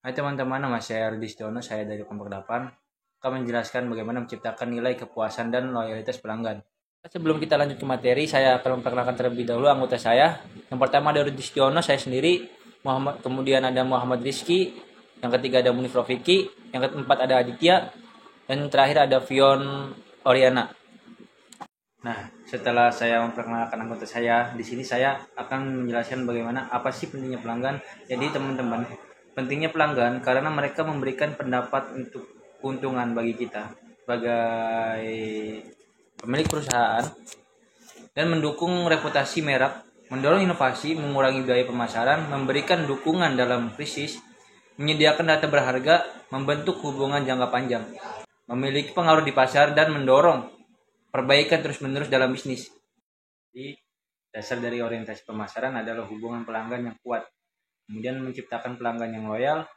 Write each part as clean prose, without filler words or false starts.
Hai teman-teman, nama saya Rudi Stiono, saya dari Kelompok 8. Akan menjelaskan bagaimana menciptakan nilai kepuasan dan loyalitas pelanggan. Sebelum kita lanjut ke materi, saya akan memperkenalkan terlebih dahulu anggota saya. Yang pertama ada Rudi Stiono, saya sendiri. Kemudian ada Muhammad Rizky. Yang ketiga ada Munif Rofiki. Yang keempat ada Aditya. Dan terakhir ada Vion Oriana. Nah, setelah saya memperkenalkan anggota saya, di sini saya akan menjelaskan bagaimana apa sih pentingnya pelanggan. Jadi teman-teman, pentingnya pelanggan karena mereka memberikan pendapat untuk keuntungan bagi kita sebagai pemilik perusahaan dan mendukung reputasi merek, mendorong inovasi, mengurangi biaya pemasaran, memberikan dukungan dalam krisis, menyediakan data berharga, membentuk hubungan jangka panjang, memiliki pengaruh di pasar dan mendorong perbaikan terus-menerus dalam bisnis. Jadi dasar dari orientasi pemasaran adalah hubungan pelanggan yang kuat. Kemudian menciptakan pelanggan yang loyal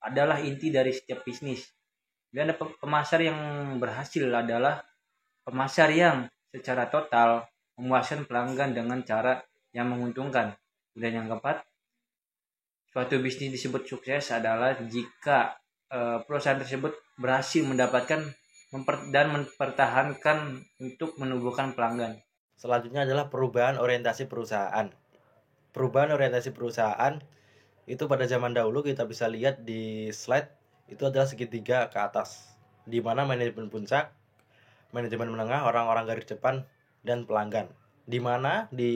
adalah inti dari setiap bisnis. Dan pemasar yang berhasil adalah pemasar yang secara total memuaskan pelanggan dengan cara yang menguntungkan. Dan yang keempat, suatu bisnis disebut sukses adalah jika perusahaan tersebut berhasil mendapatkan dan mempertahankan untuk menumbuhkan pelanggan. Selanjutnya adalah perubahan orientasi perusahaan. Perubahan orientasi perusahaan itu pada zaman dahulu kita bisa lihat di slide itu adalah segitiga ke atas, di mana manajemen puncak, manajemen menengah, orang-orang garis depan, dan pelanggan. Di mana di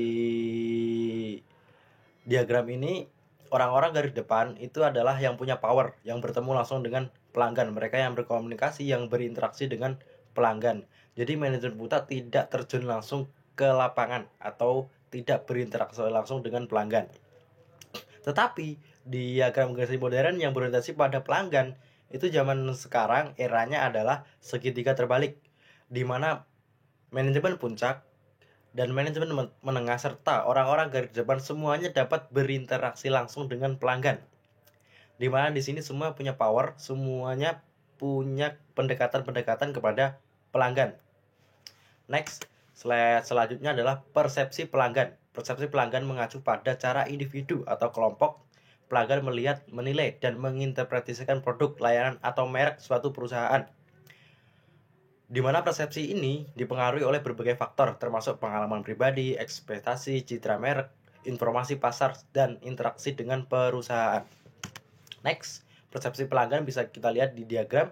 diagram ini orang-orang garis depan itu adalah yang punya power, yang bertemu langsung dengan pelanggan, mereka yang berkomunikasi, yang berinteraksi dengan pelanggan. Jadi manajemen puncak tidak terjun langsung ke lapangan atau tidak berinteraksi langsung dengan pelanggan. Tetapi di diagram generasi modern yang berorientasi pada pelanggan itu zaman sekarang eranya adalah segitiga terbalik, di mana manajemen puncak dan manajemen menengah serta orang-orang garis depan semuanya dapat berinteraksi langsung dengan pelanggan. Di mana di sini semua punya power, semuanya punya pendekatan-pendekatan kepada pelanggan. Next, slide selanjutnya adalah persepsi pelanggan. Persepsi pelanggan mengacu pada cara individu atau kelompok pelanggan melihat, menilai, dan menginterpretasikan produk, layanan, atau merek suatu perusahaan. Di mana persepsi ini dipengaruhi oleh berbagai faktor, termasuk pengalaman pribadi, ekspektasi, citra merek, informasi pasar, dan interaksi dengan perusahaan. Next, persepsi pelanggan bisa kita lihat di diagram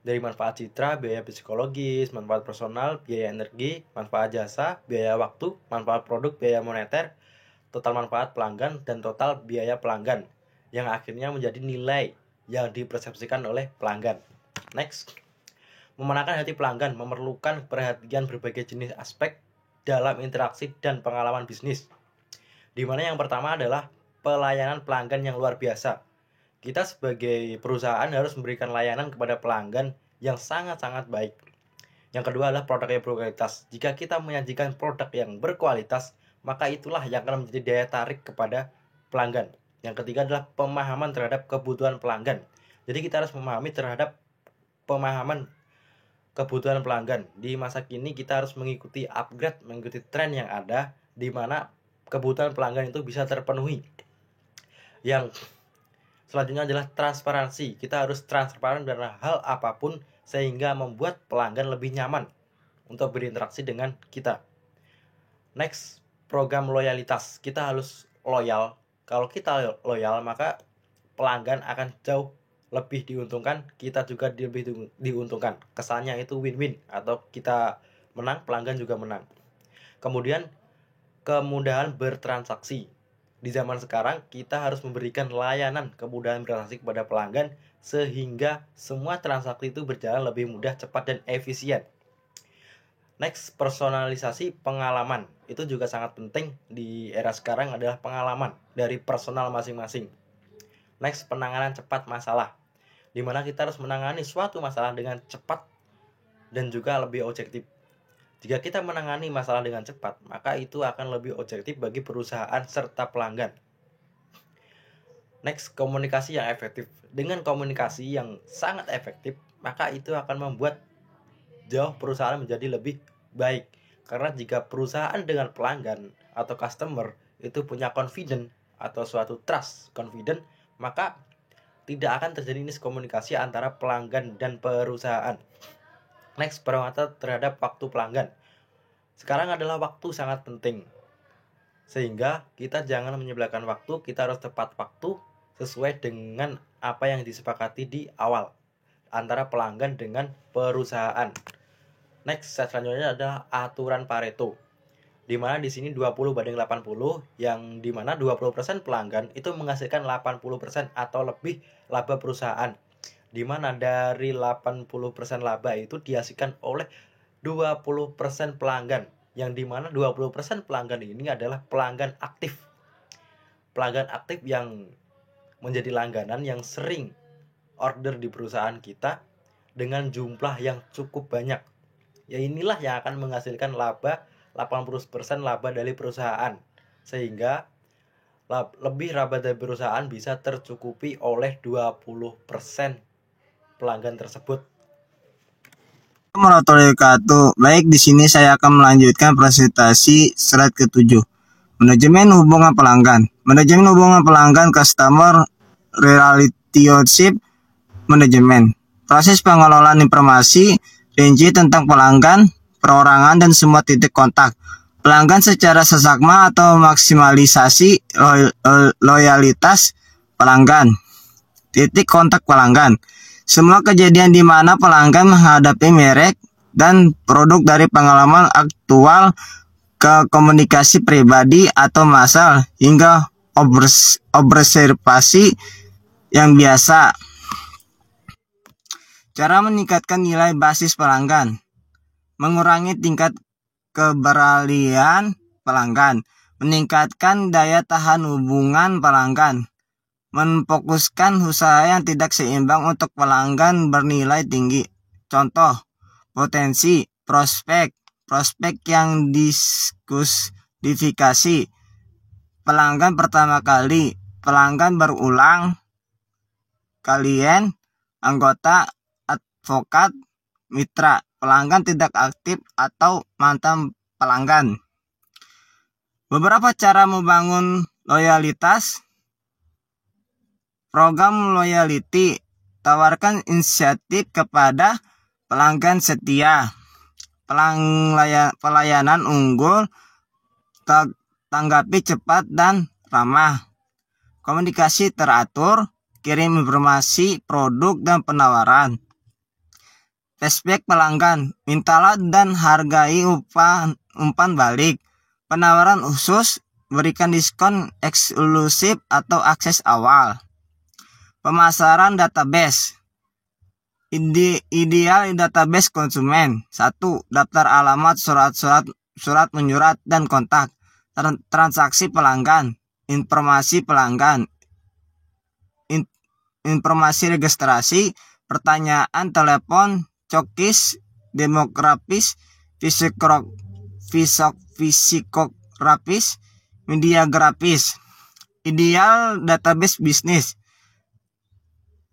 dari manfaat citra, biaya psikologis, manfaat personal, biaya energi, manfaat jasa, biaya waktu, manfaat produk, biaya moneter, total manfaat pelanggan, dan total biaya pelanggan, yang akhirnya menjadi nilai yang dipersepsikan oleh pelanggan. Next, memenangkan hati pelanggan memerlukan perhatian berbagai jenis aspek dalam interaksi dan pengalaman bisnis. Di mana yang pertama adalah pelayanan pelanggan yang luar biasa. Kita sebagai perusahaan harus memberikan layanan kepada pelanggan yang sangat-sangat baik. Yang kedua adalah produk yang berkualitas. Jika kita menyajikan produk yang berkualitas, maka itulah yang akan menjadi daya tarik kepada pelanggan. Yang ketiga adalah pemahaman terhadap kebutuhan pelanggan. Jadi kita harus memahami terhadap pemahaman kebutuhan pelanggan. Di masa kini kita harus mengikuti upgrade, mengikuti tren yang ada, di mana kebutuhan pelanggan itu bisa terpenuhi. Yang selanjutnya adalah transparansi. Kita harus transparan dalam hal apapun sehingga membuat pelanggan lebih nyaman untuk berinteraksi dengan kita. Next, program loyalitas. Kita harus loyal. Kalau kita loyal, maka pelanggan akan jauh lebih diuntungkan, kita juga lebih diuntungkan. Kesannya itu win-win, atau kita menang, pelanggan juga menang. Kemudian kemudahan bertransaksi. Di zaman sekarang kita harus memberikan layanan kemudahan bertransaksi kepada pelanggan sehingga semua transaksi itu berjalan lebih mudah, cepat, dan efisien. Next, personalisasi pengalaman. Itu juga sangat penting di era sekarang adalah pengalaman dari personal masing-masing. Next, penanganan cepat masalah, di mana kita harus menangani suatu masalah dengan cepat dan juga lebih objektif. Jika kita menangani masalah dengan cepat, maka itu akan lebih objektif bagi perusahaan serta pelanggan. Next, komunikasi yang efektif. Dengan komunikasi yang sangat efektif, maka itu akan membuat jauh perusahaan menjadi lebih baik. Karena jika perusahaan dengan pelanggan atau customer itu punya confident atau suatu trust confident, maka tidak akan terjadi miskomunikasi antara pelanggan dan perusahaan. Next, pengamatan terhadap waktu pelanggan. Sekarang adalah waktu sangat penting, sehingga kita jangan menyebelahkan waktu, kita harus tepat waktu sesuai dengan apa yang disepakati di awal antara pelanggan dengan perusahaan. Next, selanjutnya adalah aturan Pareto, di mana di sini 20/80, yang di mana 20% pelanggan itu menghasilkan 80% atau lebih laba perusahaan, di mana dari 80% laba itu dihasilkan oleh 20% pelanggan, yang di mana 20% pelanggan ini adalah pelanggan aktif. Pelanggan aktif yang menjadi langganan, yang sering order di perusahaan kita dengan jumlah yang cukup banyak. Ya inilah yang akan menghasilkan laba 80% laba dari perusahaan, sehingga lebih laba dari perusahaan bisa tercukupi oleh 20% pelanggan tersebut. Warahmatullahi wabarakatuh. Baik, di sini saya akan melanjutkan presentasi slide ke-7. Manajemen hubungan pelanggan. Manajemen hubungan pelanggan, customer relationship management. Proses pengelolaan informasi rinci tentang pelanggan, perorangan, dan semua titik kontak pelanggan secara sesakma atau maksimalisasi loyalitas pelanggan. Titik kontak pelanggan. Semua kejadian di mana pelanggan menghadapi merek dan produk dari pengalaman aktual ke komunikasi pribadi atau massal hingga observasi yang biasa. Cara meningkatkan nilai basis pelanggan. Mengurangi tingkat keberalian pelanggan. Meningkatkan daya tahan hubungan pelanggan. Memfokuskan usaha yang tidak seimbang untuk pelanggan bernilai tinggi. Contoh, potensi, prospek yang diskusifikasi, pelanggan pertama kali, pelanggan berulang, klien, anggota, advokat, mitra, pelanggan tidak aktif atau mantan pelanggan. Beberapa cara membangun loyalitas. Program loyalty, tawarkan insentif kepada pelanggan setia. Pelayanan unggul, tanggapi cepat dan ramah. Komunikasi teratur, kirim informasi, produk, dan penawaran. Cashback pelanggan, mintalah dan hargai umpan balik. Penawaran khusus, berikan diskon eksklusif atau akses awal. Pemasaran database. Ideal database konsumen. 1. Daftar alamat, surat menyurat, dan kontak. Transaksi pelanggan. Informasi pelanggan. Informasi registrasi. Pertanyaan telepon. Cokis. Demografis. Fisikografis. Media grafis. Ideal database bisnis.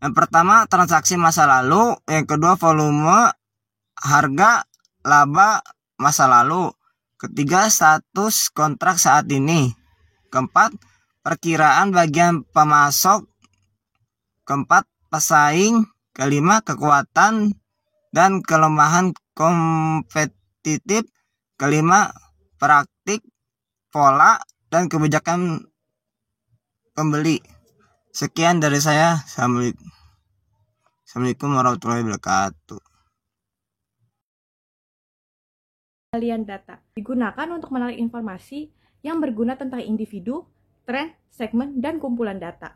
Yang pertama, transaksi masa lalu. Yang kedua, volume, harga, laba masa lalu. Ketiga, status kontrak saat ini. Keempat, perkiraan bagian pemasok. Keempat, pesaing. Kelima, kekuatan dan kelemahan kompetitif. Kelima, praktik, pola, dan kebijakan pembeli. Sekian dari saya. Assalamualaikum warahmatullahi wabarakatuh. Pengendalian data digunakan untuk menarik informasi yang berguna tentang individu, tren, segmen, dan kumpulan data.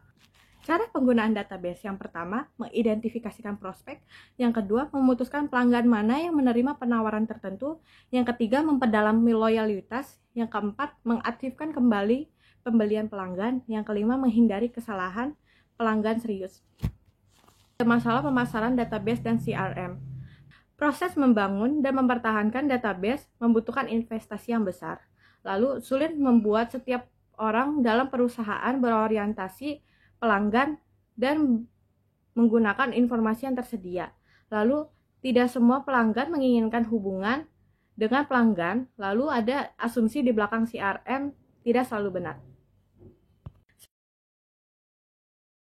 Cara penggunaan database: yang pertama, mengidentifikasikan prospek. Yang kedua, memutuskan pelanggan mana yang menerima penawaran tertentu. Yang ketiga, memperdalam loyalitas. Yang keempat, mengaktifkan kembali pembelian pelanggan. Yang kelima, menghindari kesalahan pelanggan serius. Masalah pemasaran database dan CRM. Proses membangun dan mempertahankan database membutuhkan investasi yang besar. Lalu, sulit membuat setiap orang dalam perusahaan berorientasi pelanggan dan menggunakan informasi yang tersedia. Lalu, tidak semua pelanggan menginginkan hubungan dengan pelanggan. Lalu, ada asumsi di belakang CRM tidak selalu benar.